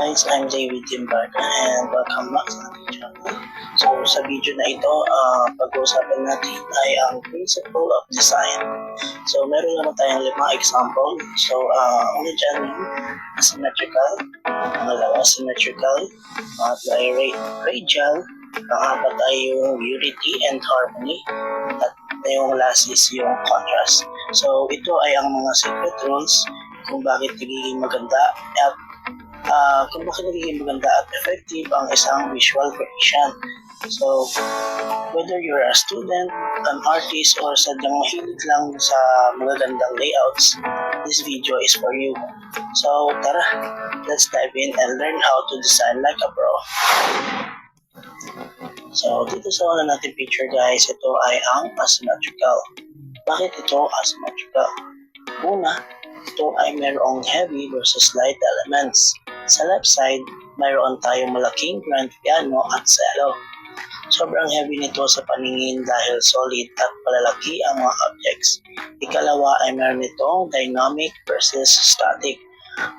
guys, I'm David Timbarda and welcome back sa ating channel. So sa video na ito, pag-uusapan natin ay ang principle of design. So meron naman tayong 5 example. So una dyan yung asymmetrical, pangalawa symmetrical, pangatlo ay radial, pang-apat ay yung unity and harmony, at yung last is yung contrast. So ito ay ang mga secret rules kung bakit nagiging maganda at effective ang isang visual creation. So, whether you're a student, an artist, or sadyang mahilig lang sa magagandang layouts, this video is for you. So, tara, let's dive in and learn how to design like a pro. So, dito sa una natin picture guys, ito ay ang asymmetrical. Bakit ito asymmetrical? Una, ito ay mayroong heavy versus light elements. Sa left side, mayroon tayong malaking grand piano at cello. Sobrang heavy nito sa paningin dahil solid at malalaki ang mga objects. Ikalawa ay mayroon itong dynamic versus static.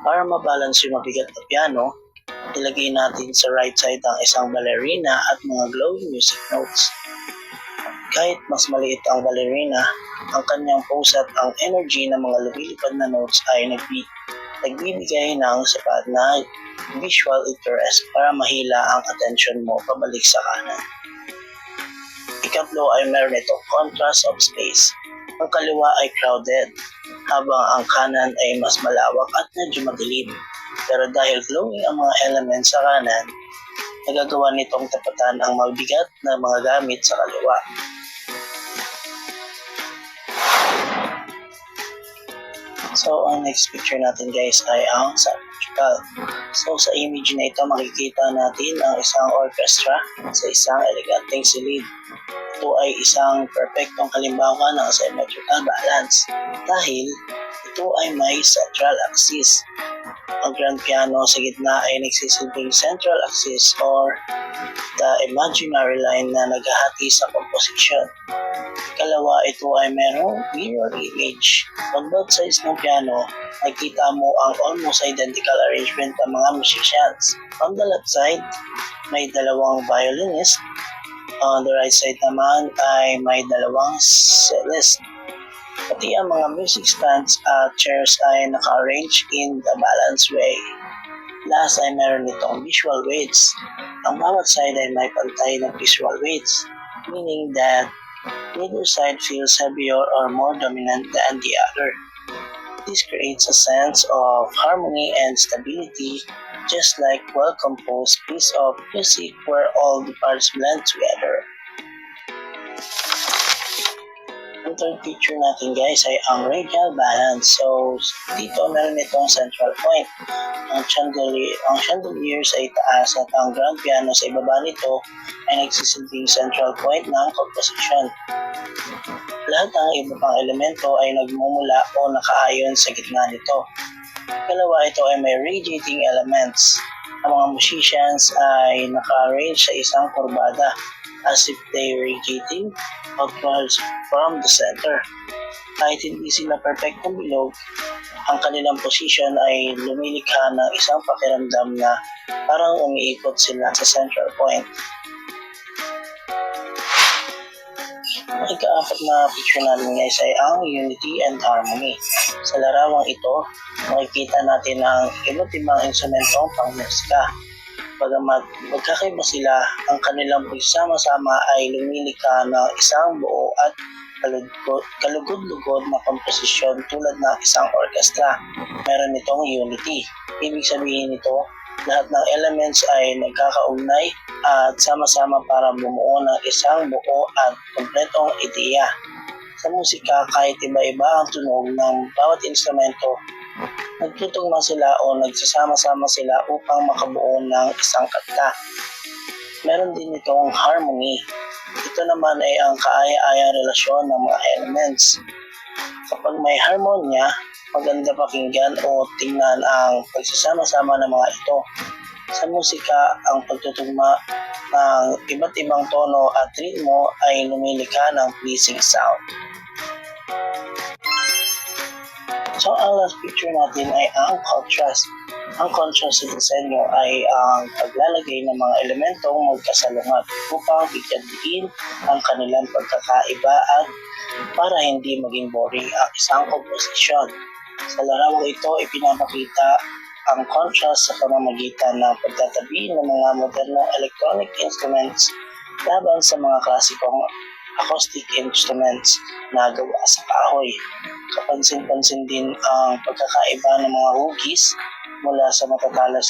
Para mabalance yung mabigat na piano, ilagay natin sa right side ang isang ballerina at mga glowing music notes. Kahit mas maliit ang ballerina, ang kanyang pose at ang energy ng mga lumilipad na notes ay nagbibigay ng sapat na visual interest para mahila ang attention mo pabalik sa kanan. Ikatlo ay meron itong contrast of space. Ang kaliwa ay crowded, habang ang kanan ay mas malawak at medyo madilim. Pero dahil glowing ang mga elements sa kanan, nagagawa nitong tapatan ang mabigat na mga gamit sa kaliwa. So, ang next picture natin guys ay ang symmetrical. So, sa image na ito, makikita natin ang isang orchestra sa isang eleganteng silid. Ito ay isang perfectong halimbawa ng symmetrical balance dahil ito ay may central axis. Ang grand piano sa gitna ay nagsisilbing central axis or the imaginary line na naghahati sa composition. Ikalawa, ito ay merong mirror image. On both sides ng piano, nakikita mo ang almost identical arrangement ng mga musicians. On the left side, may dalawang violinist. On the right side naman ay may dalawang cellist. Pati ang mga music stands at chairs ay naka-arrange in the balanced way. Last ay meron itong visual weights. Ang bawat side ay may pantay na visual weights, meaning that neither side feels heavier or more dominant than the other. This creates a sense of harmony and stability, just like well-composed piece of music where all the parts blend together. Ang third picture natin guys ay ang radial balance. So, dito meron itong central point. Ang chandeliers ay taas at ang grand piano sa ibaba nito ay nagsisilbing central point ng composition. Lahat ng iba pang elemento ay nagmumula o nakaayon sa gitna nito. Kalawa, ito ay may radiating elements. Ang mga musicians ay naka-arrange sa isang kurbada as if they radiating outwards from the center. Kahit hindi sila perfectong bilog, ang kanilang position ay lumilikha ng isang pakiramdam na parang umiikot sila sa central point. Ang ika-apat na picture natin guys ay ang unity and harmony. Sa larawang ito, makikita natin ang iba't ibang instrumentong pangmusika. Bagamat magkakaiba sila, ang kanilang pagsama-sama ay lumilikha ng isang buo at kalugod-lugod na komposisyon tulad ng isang orkestra. Meron itong unity. Ibig sabihin nito, lahat ng elements ay nagkakaugnay at sama-sama para bumuo ng isang buo at kompletong ideya. Sa musika, kahit iba-iba ang tunog ng bawat instrumento, nagtutugma sila o nagsasama-sama sila upang makabuo ng isang kanta. Meron din itong harmony. Ito naman ay ang kaaya-ayang relasyon ng mga elements. Kapag may harmonya, maganda pakinggan o tingnan ang pagsasama-sama ng mga ito. Sa musika, ang pagtutugma ng iba't ibang tono at ritmo ay lumilikha ng pleasing sound. So, ang last picture natin ay ang contrast. Ang contrast sa disenyo ay ang paglalagay ng mga elementong magkasalungat upang bigyan diin ang kanilang pagkakaiba at para hindi maging boring ang isang komposisyon. Sa larawang ito, ipinapakita ang contrast sa pamamagitan ng pagtatabi ng mga modernong electronic instruments laban sa mga klasikong acoustic instruments na gawa sa kahoy. Kapansin-pansin din ang pagkakaiba ng mga hugis mula sa matatalas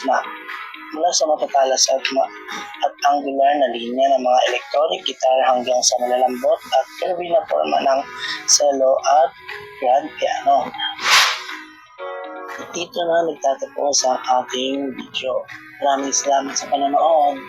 at angular na linya ng mga electronic guitar hanggang sa malalambot at curvy na forma ng cello at grand piano. Dito na nagtatapos ang ating video. Maraming salamat sa panonood.